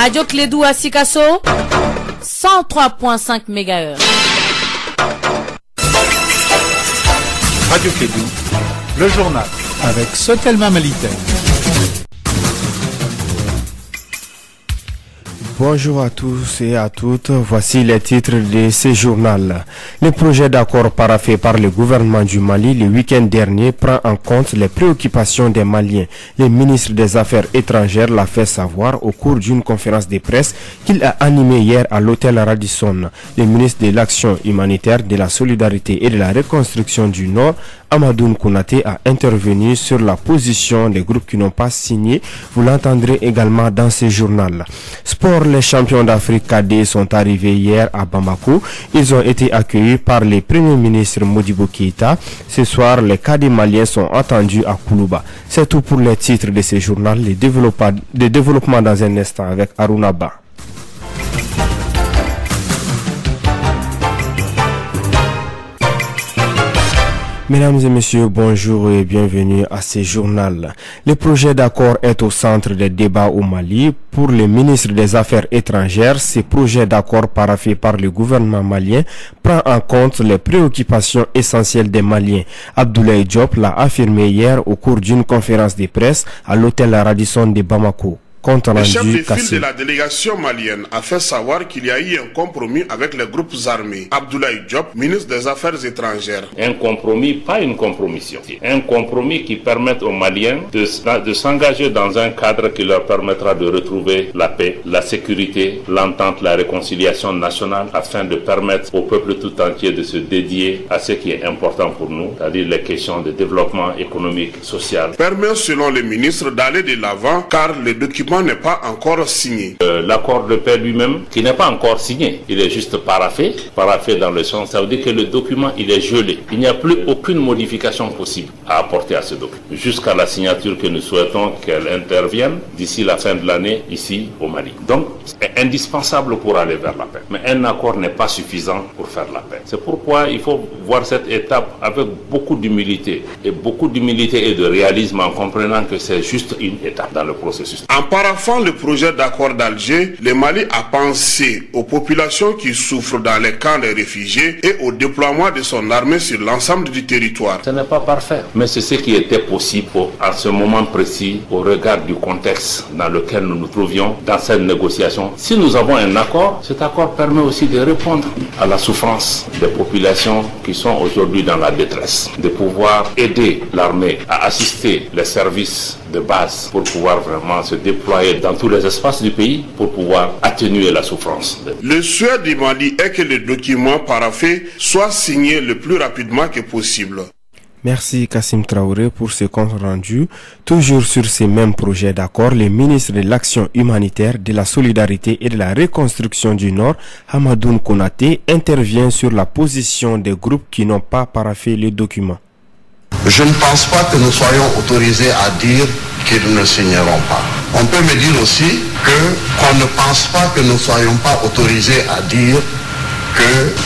Radio Clédou à Sikasso, 103.5 MHz. Radio Clédou, le journal avec Sotelma Malitaire. Bonjour à tous et à toutes, voici les titres de ce journal. Le projet d'accord paraphé par le gouvernement du Mali le week-end dernier prend en compte les préoccupations des Maliens. Le ministre des Affaires étrangères l'a fait savoir au cours d'une conférence de presse qu'il a animée hier à l'hôtel Radisson. Le ministre de l'Action humanitaire, de la solidarité et de la reconstruction du Nord, Hamadoun Konaté, a intervenu sur la position des groupes qui n'ont pas signé. Vous l'entendrez également dans ce journal. Sport, les champions d'Afrique cadets sont arrivés hier à Bamako. Ils ont été accueillis par le Premier ministre Modibo Keïta. Ce soir, les cadets maliens sont attendus à Koulouba. C'est tout pour les titres de ce journal. Le développement dans un instant avec Aruna Ba. Mesdames et messieurs, bonjour et bienvenue à ce journal. Le projet d'accord est au centre des débats au Mali. Pour le ministre des Affaires étrangères, ce projet d'accord paraphé par le gouvernement malien prend en compte les préoccupations essentielles des Maliens. Abdoulaye Diop l'a affirmé hier au cours d'une conférence de presse à l'hôtel Radisson de Bamako. Le chef de file de la délégation malienne a fait savoir qu'il y a eu un compromis avec les groupes armés. Abdoulaye Diop, ministre des Affaires étrangères. Un compromis, pas une compromission. Un compromis qui permette aux Maliens de s'engager dans un cadre qui leur permettra de retrouver la paix, la sécurité, l'entente, la réconciliation nationale, afin de permettre au peuple tout entier de se dédier à ce qui est important pour nous, c'est-à-dire les questions de développement économique, social. Permet, selon le ministre, d'aller de l'avant, car le document n'est pas encore signé. L'accord de paix lui-même, qui n'est pas encore signé, il est juste paraphé dans le sens, ça veut dire que le document, il est gelé. Il n'y a plus aucune modification possible à apporter à ce document, jusqu'à la signature que nous souhaitons qu'elle intervienne d'ici la fin de l'année, ici au Mali. Donc, c'est indispensable pour aller vers la paix. Mais un accord n'est pas suffisant pour faire la paix. C'est pourquoi il faut voir cette étape avec beaucoup d'humilité, et de réalisme, en comprenant que c'est juste une étape dans le processus. En paraphant le projet d'accord d'Alger, le Mali a pensé aux populations qui souffrent dans les camps des réfugiés et au déploiement de son armée sur l'ensemble du territoire. Ce n'est pas parfait, mais c'est ce qui était possible à ce moment précis, au regard du contexte dans lequel nous nous trouvions dans cette négociation. Si nous avons un accord, cet accord permet aussi de répondre à la souffrance des populations qui sont aujourd'hui dans la détresse, de pouvoir aider l'armée à assister les services de base pour pouvoir vraiment se déployer dans tous les espaces du pays pour pouvoir atténuer la souffrance. Le souhait du Mali est que le document paraphé soit signé le plus rapidement que possible. Merci Kassim Traoré pour ce compte rendu. Toujours sur ces mêmes projets d'accord, le ministre de l'Action humanitaire, de la solidarité et de la reconstruction du Nord, Hamadoun Konaté, intervient sur la position des groupes qui n'ont pas paraphé le document. Je ne pense pas que nous soyons autorisés à dire qu'ils ne signeront pas. On peut me dire aussi qu'on ne pense pas que nous ne soyons pas autorisés à dire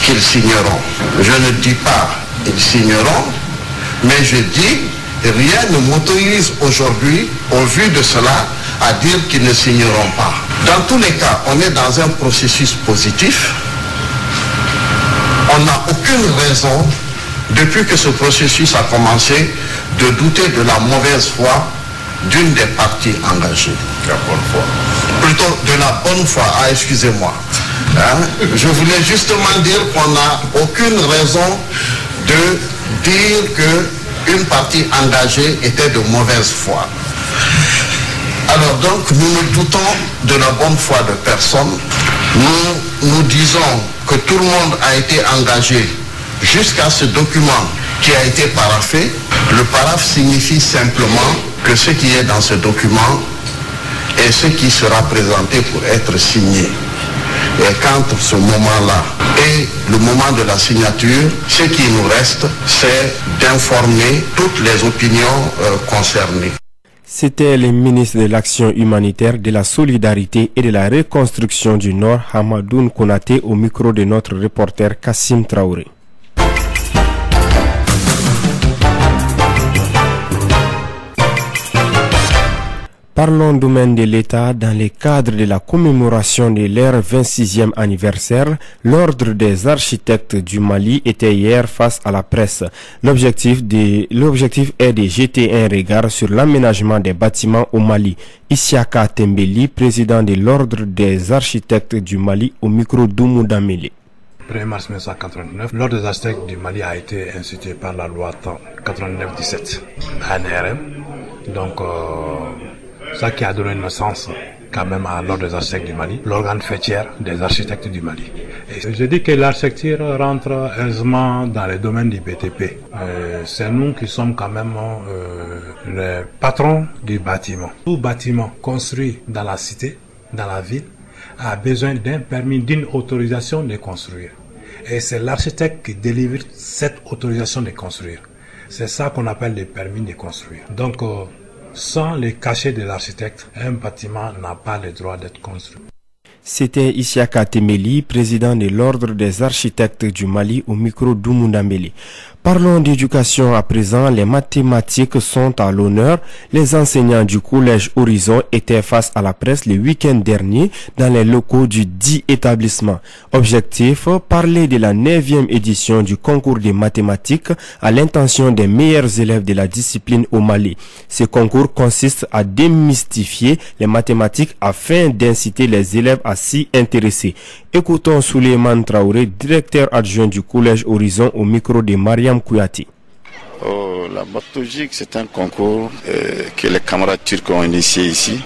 qu'ils signeront. Je ne dis pas qu'ils signeront, mais je dis rien ne m'autorise aujourd'hui, au vu de cela, à dire qu'ils ne signeront pas. Dans tous les cas, on est dans un processus positif. On n'a aucune raison, depuis que ce processus a commencé, de douter de la mauvaise foi d'une des parties engagées. La bonne foi. Plutôt de la bonne foi, excusez-moi. Je voulais justement dire qu'on n'a aucune raison de dire qu'une partie engagée était de mauvaise foi. Alors donc, nous ne doutons de la bonne foi de personne. Nous disons que tout le monde a été engagé jusqu'à ce document qui a été paraphé. Le paraphe signifie simplement que ce qui est dans ce document est ce qui sera présenté pour être signé. Et quand ce moment-là est le moment de la signature, ce qui nous reste, c'est d'informer toutes les opinions concernées. C'était le ministre de l'Action humanitaire, de la solidarité et de la reconstruction du Nord, Hamadoun Konaté, au micro de notre reporter Kassim Traoré. Parlons domaine de l'État. Dans le cadre de la commémoration de leur 26e anniversaire, l'Ordre des architectes du Mali était hier face à la presse. L'objectif est de jeter un regard sur l'aménagement des bâtiments au Mali. Isiaka Tembeli, président de l'Ordre des architectes du Mali, au micro d'Oumou Damele. 1er mars 1989, l'Ordre des architectes du Mali a été institué par la loi 89-17 ANRM. Donc, ça qui a donné naissance quand même à l'Ordre des architectes du Mali, l'organe fêtière des architectes du Mali. Et je dis que l'architecture rentre aisément dans les domaines du BTP. C'est nous qui sommes quand même les patrons du bâtiment. Tout bâtiment construit dans la cité, dans la ville, a besoin d'un permis, d'une autorisation de construire. Et c'est l'architecte qui délivre cette autorisation de construire. C'est ça qu'on appelle le permis de construire. Donc, sans les cachets de l'architecte, un bâtiment n'a pas le droit d'être construit. C'était Isiaka Temeli, président de l'Ordre des architectes du Mali, au micro d'Oumou Damele. Parlons d'éducation à présent. Les mathématiques sont à l'honneur. Les enseignants du collège Horizon étaient face à la presse le week-end dernier dans les locaux du dit établissement. Objectif, parler de la 9e édition du concours des mathématiques à l'intention des meilleurs élèves de la discipline au Mali. Ce concours consiste à démystifier les mathématiques afin d'inciter les élèves à s'y intéresser. Écoutons Souleymane Traoré, directeur adjoint du collège Horizon, au micro de Mariam Kouyati. La mathématique, c'est un concours que les camarades turcs ont initié ici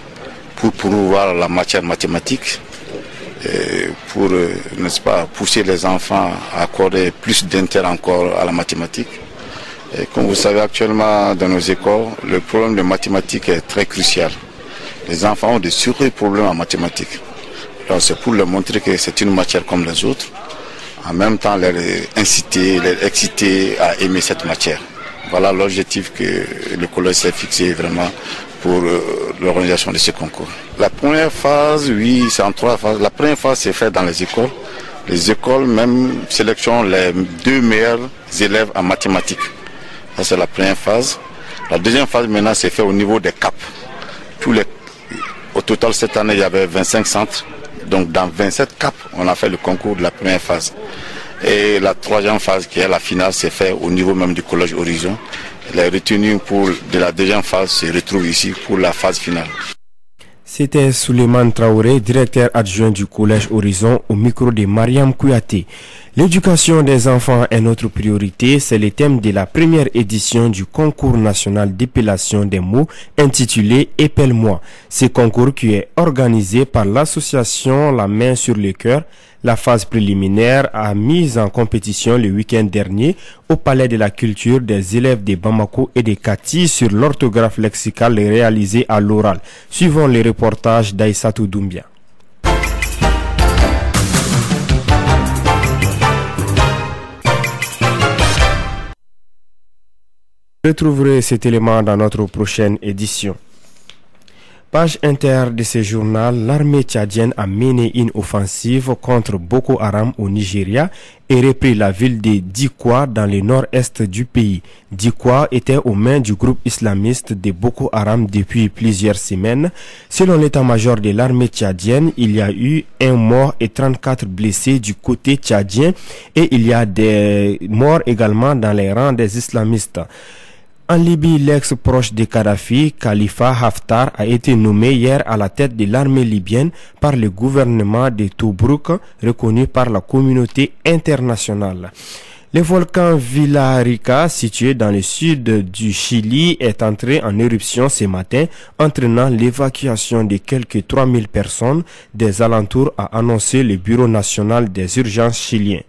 pour promouvoir la matière mathématique, pour, n'est-ce pas, pousser les enfants à accorder plus d'intérêt encore à la mathématique. Et comme vous savez, actuellement dans nos écoles, le problème de mathématiques est très crucial. Les enfants ont de sérieux problèmes en mathématiques. Donc c'est pour leur montrer que c'est une matière comme les autres, en même temps les inciter, les exciter à aimer cette matière. Voilà l'objectif que le collège s'est fixé vraiment pour l'organisation de ce concours. La première phase, oui, c'est en 3 phases. La première phase, c'est fait dans les écoles. Les écoles même sélectionnent les 2 meilleurs élèves en mathématiques. Ça, c'est la première phase. La deuxième phase, maintenant, c'est fait au niveau des CAP. Au total, cette année, il y avait 25 centres. Donc dans 27 CAP, on a fait le concours de la première phase. Et la troisième phase, qui est la finale, c'est fait au niveau même du collège Horizon. Les retenus de la deuxième phase se retrouvent ici pour la phase finale. C'était Souleymane Traoré, directeur adjoint du collège Horizon, au micro de Mariam Kouyati. L'éducation des enfants est notre priorité, c'est le thème de la première édition du concours national d'épellation des mots intitulé Épelle-moi. Ce concours qui est organisé par l'association La Main sur le Cœur. La phase préliminaire a mis en compétition le week-end dernier au Palais de la Culture des élèves de Bamako et de Kati sur l'orthographe lexicale réalisée à l'oral. Suivons les reportages d'Aïssatou Doumbia. Vous retrouverez cet élément dans notre prochaine édition. Page inter de ce journal, l'armée tchadienne a mené une offensive contre Boko Haram au Nigeria et repris la ville de Dikwa dans le nord-est du pays. Dikwa était aux mains du groupe islamiste de Boko Haram depuis plusieurs semaines. Selon l'état-major de l'armée tchadienne, il y a eu 1 mort et 34 blessés du côté tchadien et il y a des morts également dans les rangs des islamistes. En Libye, l'ex-proche de Kadhafi, Khalifa Haftar, a été nommé hier à la tête de l'armée libyenne par le gouvernement de Tobrouk, reconnu par la communauté internationale. Le volcan Villarrica, situé dans le sud du Chili, est entré en éruption ce matin, entraînant l'évacuation de quelques 3000 personnes des alentours, a annoncé le Bureau national des urgences chilien.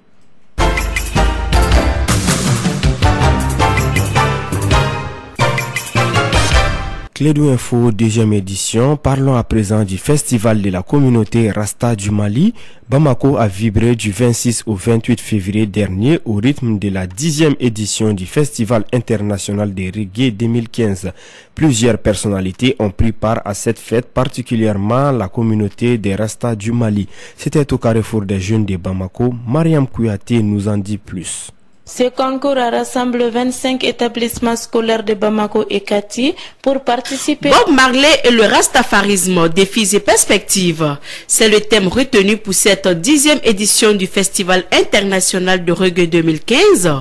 Clédou Info, 2e édition. Parlons à présent du festival de la communauté Rasta du Mali. Bamako a vibré du 26 au 28 février dernier au rythme de la 10e édition du Festival international de reggae 2015. Plusieurs personnalités ont pris part à cette fête, particulièrement la communauté des Rasta du Mali. C'était au carrefour des jeunes de Bamako. Mariam Kouyati nous en dit plus. Ce concours rassemble 25 établissements scolaires de Bamako et Kati pour participer. Bob Marley et le rastafarisme, défis et perspectives. C'est le thème retenu pour cette 10e édition du Festival international de reggae 2015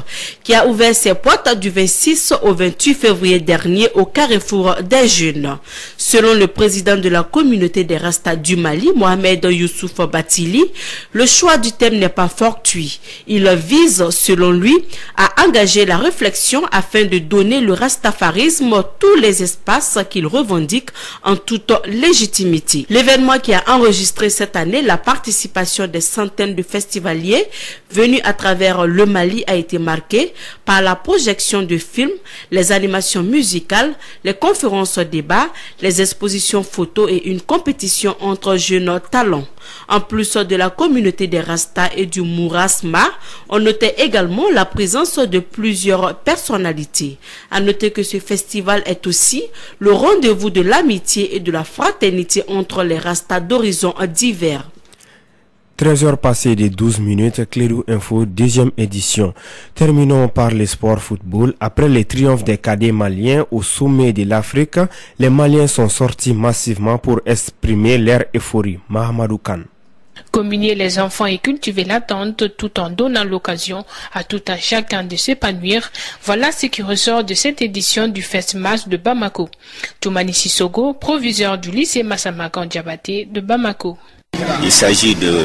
qui a ouvert ses portes du 26 au 28 février dernier au Carrefour des Jeunes. Selon le président de la communauté des Rastas du Mali, Mohamed Youssouf Batili, le choix du thème n'est pas fortuit. Il vise, selon lui, à engager la réflexion afin de donner le rastafarisme tous les espaces qu'il revendique en toute légitimité. L'événement qui a enregistré cette année la participation des centaines de festivaliers venus à travers le Mali a été marqué par la projection de films, les animations musicales, les conférences débats, les expositions photos et une compétition entre jeunes talents. En plus de la communauté des Rastas et du Mourasma, on notait également la présence de plusieurs personnalités. À noter que ce festival est aussi le rendez-vous de l'amitié et de la fraternité entre les Rastas d'horizons divers. 13h passées de 12 minutes, Clérou Info, 2e édition. Terminons par le sport football. Après les triomphes des cadets maliens au sommet de l'Afrique, les Maliens sont sortis massivement pour exprimer leur euphorie. Mahamadou Khan. Communier les enfants et cultiver l'attente tout en donnant l'occasion à tout un chacun de s'épanouir, voilà ce qui ressort de cette édition du Festmas de Bamako. Toumani Sissogo, proviseur du lycée Massamakan Diabaté de Bamako. Il s'agit de...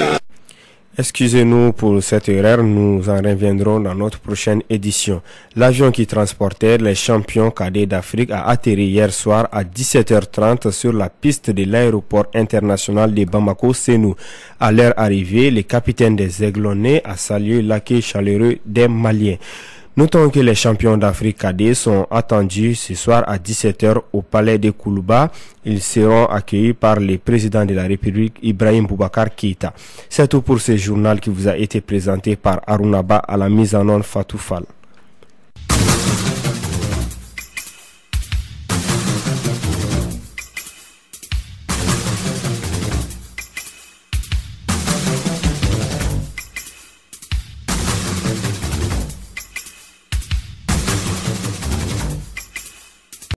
Excusez-nous pour cette erreur, nous en reviendrons dans notre prochaine édition. L'avion qui transportait les champions cadets d'Afrique a atterri hier soir à 17h30 sur la piste de l'aéroport international de Bamako-Sénou. À leur arrivée, le capitaine des Aiglonnais a salué l'accueil chaleureux des Maliens. Notons que les champions d'Afrique cadets sont attendus ce soir à 17h au palais de Koulouba. Ils seront accueillis par le président de la République, Ibrahim Boubacar Keïta. C'est tout pour ce journal qui vous a été présenté par Arunaba à la mise en onde Fatou Fall.